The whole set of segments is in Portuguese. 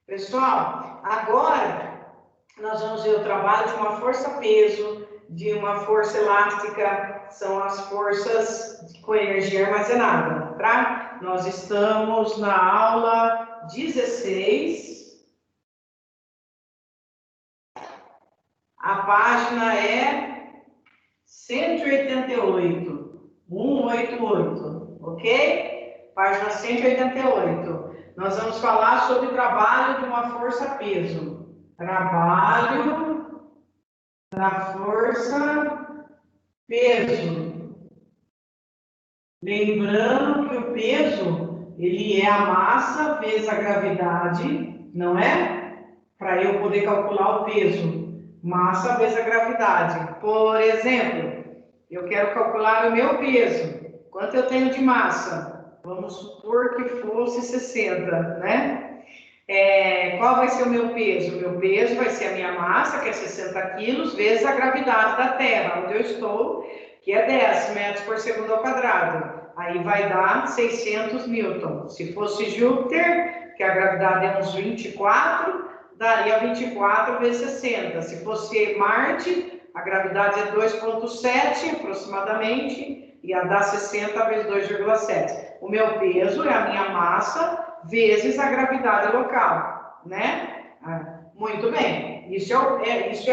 Pessoal, agora nós vamos ver o trabalho de uma força-peso, de uma força elástica, são as forças com energia armazenada, tá? Nós estamos na aula 16. A página é 188, 188, ok? Página 188. Nós vamos falar sobre o trabalho de uma força-peso. Trabalho da força-peso. Lembrando que o peso, ele é a massa vezes a gravidade, não é? Para eu poder calcular o peso. Massa vezes a gravidade. Por exemplo, eu quero calcular o meu peso. Quanto eu tenho de massa? Vamos supor que fosse 60, né? Qual vai ser o meu peso? O meu peso vai ser a minha massa, que é 60 quilos, vezes a gravidade da Terra, onde eu estou, que é 10 metros por segundo ao quadrado. Aí vai dar 600 newton. Se fosse Júpiter, que a gravidade é uns 24, daria 24 vezes 60. Se fosse Marte, a gravidade é 2,7 aproximadamente, ia dar 60 vezes 2,7. O meu peso é a minha massa vezes a gravidade local, né? Muito bem, isso é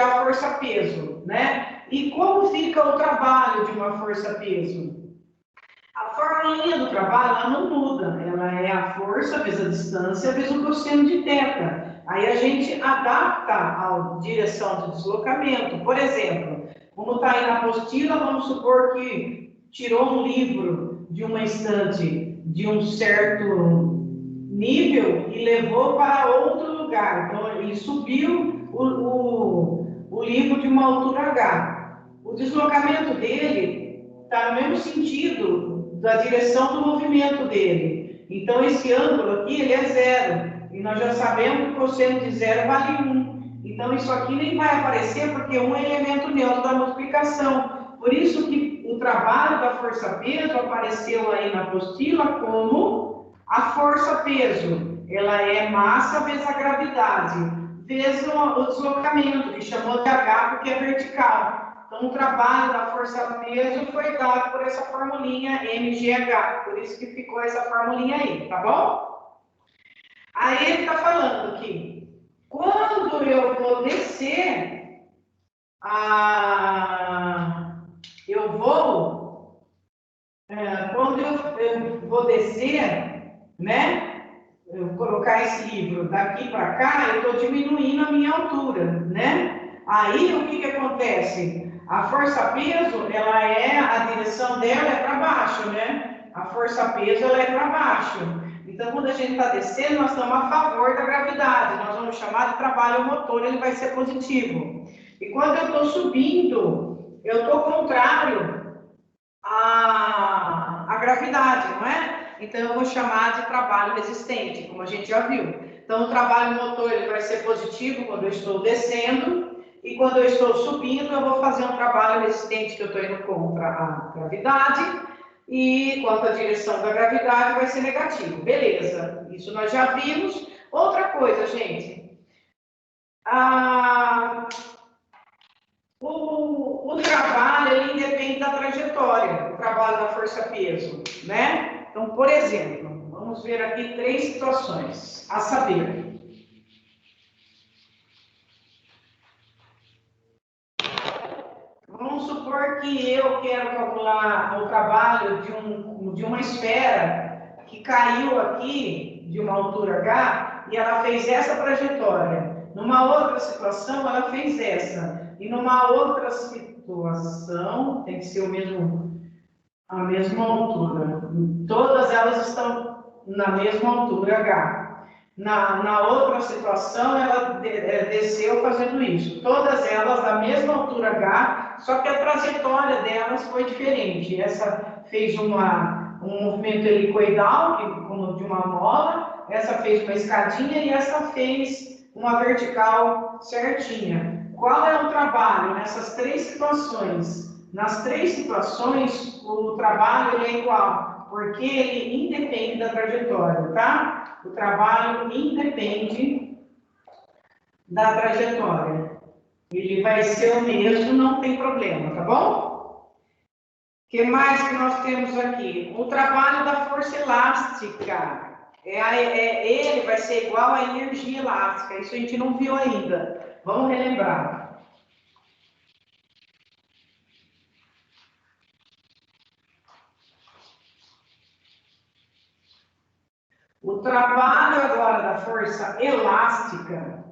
a força-peso, né? E como fica o trabalho de uma força-peso? A formulinha do trabalho, ela não muda, ela é a força vezes a distância vezes o cosseno de θ. Aí a gente adapta a direção de deslocamento. Por exemplo, como está aí na apostila, vamos supor que tirou um livro de uma estante de um certo nível e levou para outro lugar. Então, ele subiu o livro de uma altura H. O deslocamento dele está no mesmo sentido da direção do movimento dele. Então, esse ângulo aqui, ele é zero. E nós já sabemos que o cosseno de zero vale 1. Então, isso aqui nem vai aparecer, porque 1 é elemento neutro da multiplicação. Por isso que o trabalho da força-peso apareceu aí na apostila como a força-peso. Ela é massa vezes a gravidade, vezes o deslocamento, que chamou de H porque é vertical. Então, o trabalho da força-peso foi dado por essa formulinha mgh, por isso que ficou essa formulinha aí, tá bom? Aí ele está falando que quando eu vou descer, quando eu vou descer, né? Eu colocar esse livro daqui para cá, eu estou diminuindo a minha altura, né? Aí o que acontece? A força-peso, a direção dela é para baixo, né? A força-peso, ela é para baixo. Então, quando a gente está descendo, nós estamos a favor da gravidade. Nós vamos chamar de trabalho motor, ele vai ser positivo. E quando eu estou subindo, eu estou contrário à gravidade, não é? Então, eu vou chamar de trabalho resistente, como a gente já viu. Então, o trabalho motor ele vai ser positivo quando eu estou descendo, e quando eu estou subindo, eu vou fazer um trabalho resistente, que eu estou indo contra a gravidade, e quanto à direção da gravidade, vai ser negativo. Beleza, isso nós já vimos. Outra coisa, gente. O trabalho, ele independe da trajetória, o trabalho da força-peso, né? Então, por exemplo, vamos ver aqui 3 situações, a saber. Vamos supor que eu quero calcular o trabalho de uma esfera que caiu aqui de uma altura H e ela fez essa trajetória. Numa outra situação, ela fez essa. E numa outra situação, tem que ser a mesma altura. Todas elas estão na mesma altura H. Na outra situação, ela desceu fazendo isso. Todas elas da mesma altura H, só que a trajetória delas foi diferente. Essa fez um movimento helicoidal, como de uma mola, essa fez uma escadinha e essa fez uma vertical certinha. Qual é o trabalho nessas 3 situações? Nas 3 situações, o trabalho ele é igual, porque ele independe da trajetória, tá? O trabalho independe da trajetória. Ele vai ser o mesmo, não tem problema, tá bom? O que mais que nós temos aqui? O trabalho da força elástica. Ele vai ser igual à energia elástica. Isso a gente não viu ainda. Vamos relembrar. O trabalho agora da força elástica.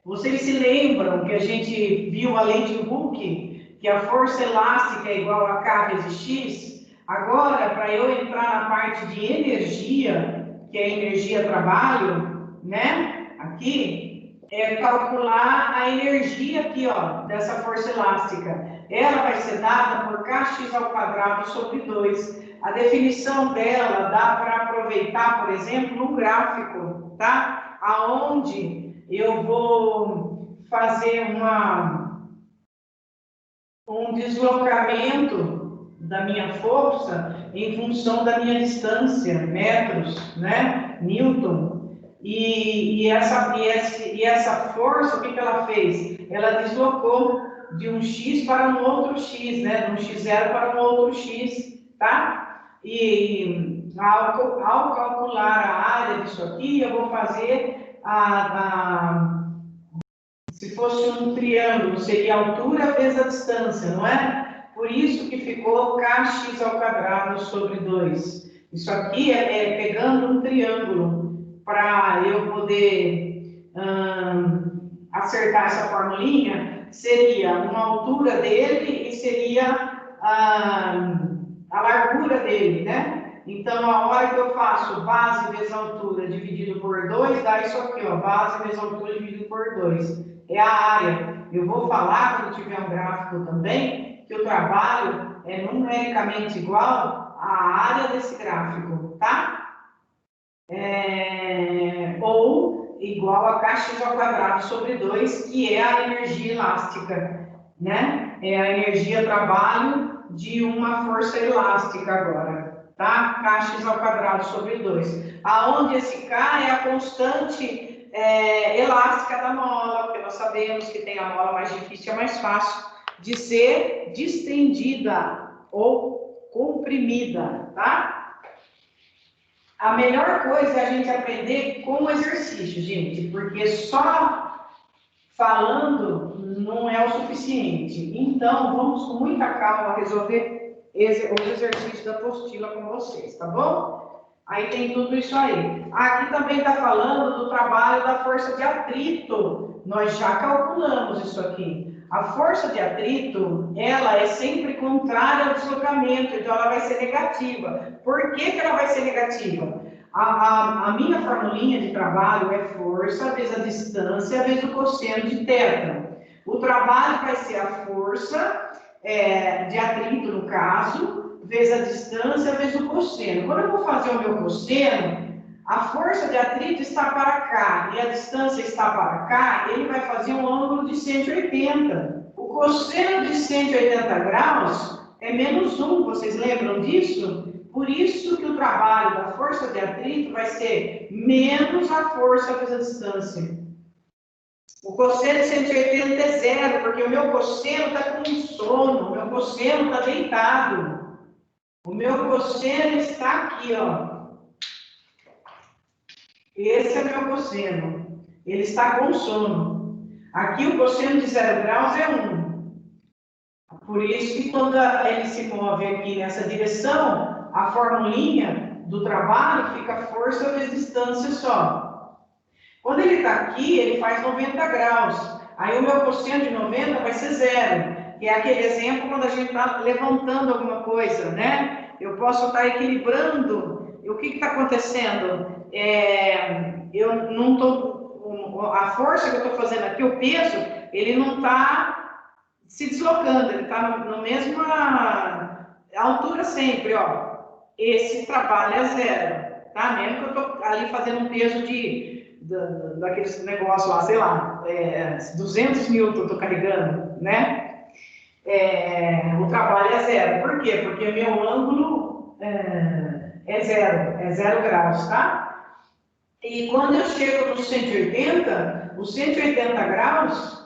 Vocês se lembram que a gente viu a lei de Hooke, que a força elástica é igual a K vezes X? Agora, para eu entrar na parte de energia, que é energia-trabalho, né? Aqui, é calcular a energia aqui, ó, dessa força elástica. Ela vai ser dada por kx ao quadrado sobre 2. A definição dela dá para aproveitar, por exemplo, no gráfico, tá? Aonde eu vou fazer um deslocamento da minha força em função da minha distância, metros, né? Newton. E essa força, o que ela fez? Ela deslocou de um x para um outro x, né? De um x0 para um outro x, tá? E ao calcular a área disso aqui, eu vou fazer se fosse um triângulo, seria a altura vezes a distância, não é? Por isso que ficou kx ao quadrado sobre 2. Isso aqui é pegando um triângulo para eu poder acertar essa formulinha, seria uma altura dele e seria a largura dele, né? Então, a hora que eu faço base vezes altura dividido por 2, dá isso aqui, ó, base vezes altura dividido por 2. É a área. Eu vou falar, quando tiver um gráfico também, que o trabalho é numericamente igual à área desse gráfico, tá? Ou igual a kx ao quadrado sobre 2, que é a energia elástica, né? É a energia trabalho de uma força elástica agora, tá? Kx ao quadrado sobre 2. Aonde esse K é a constante elástica da mola, porque nós sabemos que tem a mola mais difícil, é mais fácil de ser distendida ou comprimida, tá? A melhor coisa é a gente aprender com o exercício, gente, porque só falando não é o suficiente. Então, vamos com muita calma resolver os exercícios da apostila com vocês, tá bom? Aí tem tudo isso aí. Aqui também está falando do trabalho da força de atrito. Nós já calculamos isso aqui. A força de atrito, ela é sempre contrária ao deslocamento, então ela vai ser negativa. Por que ela vai ser negativa? A minha formulinha de trabalho é força vezes a distância vezes o cosseno de θ. O trabalho vai ser a força de atrito, no caso, vezes a distância vezes o cosseno. Quando eu vou fazer o meu cosseno, a força de atrito está para cá e a distância está para cá, ele vai fazer um ângulo de 180. O cosseno de 180 graus é menos 1, vocês lembram disso? Por isso que o trabalho da força de atrito vai ser menos a força vezes a distância. O cosseno de 180 é zero, porque o meu cosseno está com sono, o meu cosseno está deitado. O meu cosseno está aqui, ó. Esse é o meu cosseno. Ele está com sono. Aqui o cosseno de 0 graus é 1. Por isso que quando ele se move aqui nessa direção, a formulinha do trabalho fica força vezes distância só. Quando ele está aqui, ele faz 90 graus. Aí o meu cosseno de 90 vai ser zero. Que é aquele exemplo quando a gente está levantando alguma coisa, né? Eu posso estar equilibrando. E o que está acontecendo? Eu não estou... A força que eu estou fazendo aqui, o peso, ele não está se deslocando. Ele está na mesma altura sempre, ó. Esse trabalho é zero, tá? Mesmo que eu estou ali fazendo um peso daqueles negócios lá, sei lá, 200 newton eu estou carregando, né? O trabalho é zero. Por quê? Porque meu ângulo é zero graus, tá? E quando eu chego nos 180, os 180 graus,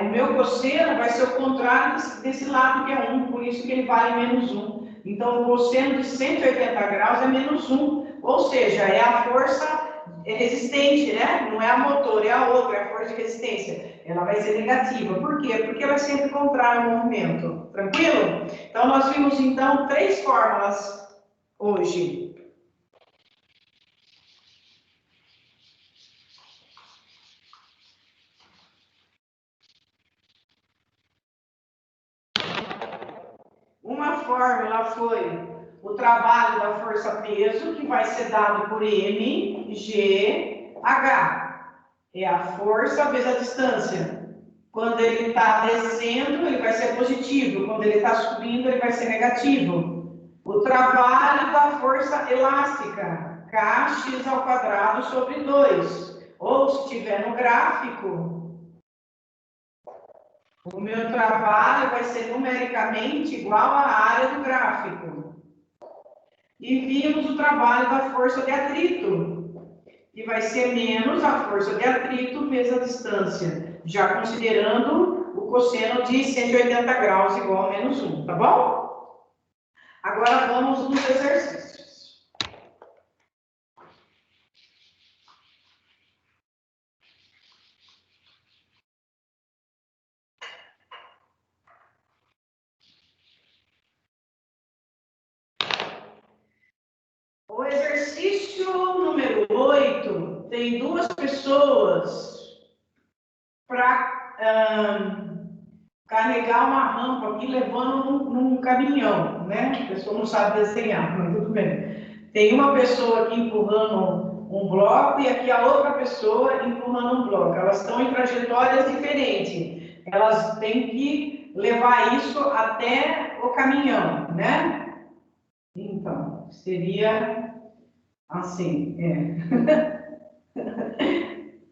o meu cosseno vai ser o contrário desse lado que é 1, por isso que ele vale menos 1. Então, o cosseno de 180 graus é menos 1, ou seja, é a força resistente, né? Não é a motor, é a outra, é a força de resistência. Ela vai ser negativa. Por quê? Porque ela é sempre contrária ao movimento. Tranquilo? Então, nós vimos, então, 3 fórmulas hoje. Uma fórmula foi o trabalho da força-peso, que vai ser dado por mgh. É a força vezes a distância. Quando ele está descendo, ele vai ser positivo. Quando ele está subindo, ele vai ser negativo. O trabalho da força elástica, kx² sobre 2. Ou, se estiver no gráfico, o meu trabalho vai ser numericamente igual à área do gráfico. E vimos o trabalho da força de atrito, que vai ser menos a força de atrito vezes a distância, já considerando o cosseno de 180 graus igual a menos 1, tá bom? Agora vamos nos exercícios. O exercício número 8 tem 2 pessoas para carregar uma rampa aqui levando num caminhão, né? A pessoa não sabe desenhar, mas tudo bem. Tem uma pessoa aqui empurrando um bloco e aqui a outra pessoa empurrando um bloco. Elas estão em trajetórias diferentes. Elas têm que levar isso até o caminhão, né? Então, seria assim,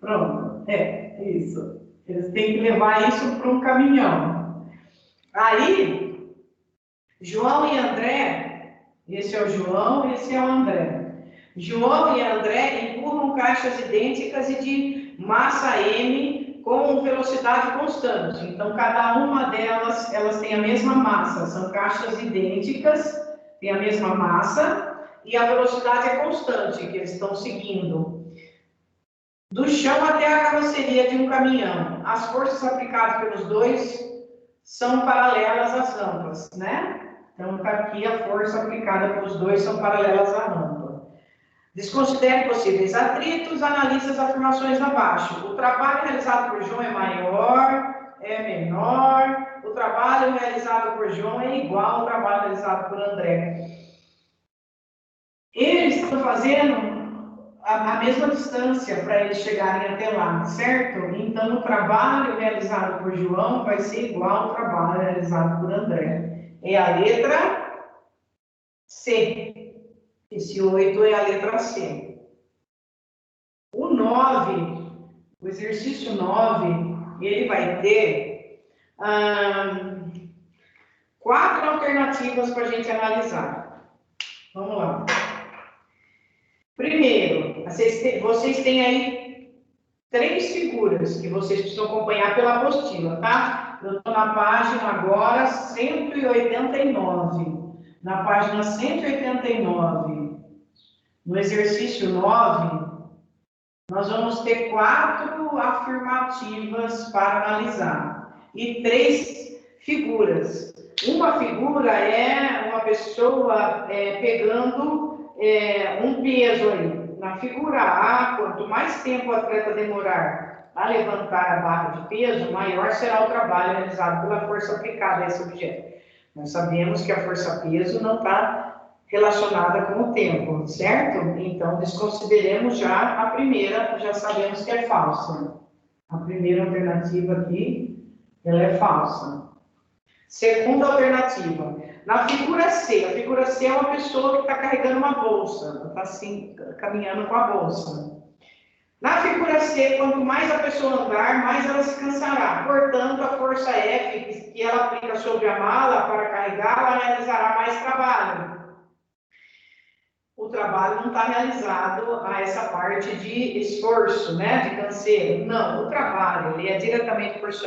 Pronto, isso. Eles têm que levar isso para um caminhão. Aí, João e André, esse é o João, esse é o André. João e André empurram caixas idênticas e de massa M com velocidade constante. Então, cada uma delas, elas têm a mesma massa. São caixas idênticas, têm a mesma massa e a velocidade é constante que eles estão seguindo. Do chão até a carroceria de um caminhão. As forças aplicadas pelos dois são paralelas às rampas, né? Então, está aqui a força aplicada pelos dois são paralelas à rampa. Desconsidere possíveis atritos, analise as afirmações abaixo. O trabalho realizado por João é maior, é menor. O trabalho realizado por João é igual ao trabalho realizado por André. Eles estão fazendo a mesma distância para eles chegarem até lá, certo? Então, o trabalho realizado por João vai ser igual ao trabalho realizado por André. É a letra C. Esse 8 é a letra C. O 9, o exercício 9, ele vai ter 4 alternativas para a gente analisar. Vamos lá. Primeiro, vocês têm aí 3 figuras que vocês precisam acompanhar pela apostila, tá? Eu estou na página agora 189. Na página 189, no exercício 9, nós vamos ter 4 afirmativas para analisar e 3 figuras. Uma figura é uma pessoa pegando um peso aí. Na figura A, quanto mais tempo o atleta demorar a levantar a barra de peso, maior será o trabalho realizado pela força aplicada a esse objeto. Nós sabemos que a força-peso não está relacionada com o tempo, certo? Então, desconsideremos já a primeira, já sabemos que é falsa. A primeira alternativa aqui, ela é falsa. Segunda alternativa. Na figura C, a figura C é uma pessoa que está carregando uma bolsa, está assim, caminhando com a bolsa. Na figura C, quanto mais a pessoa andar, mais ela se cansará. Portanto, a força F que ela aplica sobre a mala para carregá-la realizará mais trabalho. O o trabalho não está realizado a essa parte de esforço, né, de canseiro. Não, o trabalho, ele é diretamente proporcional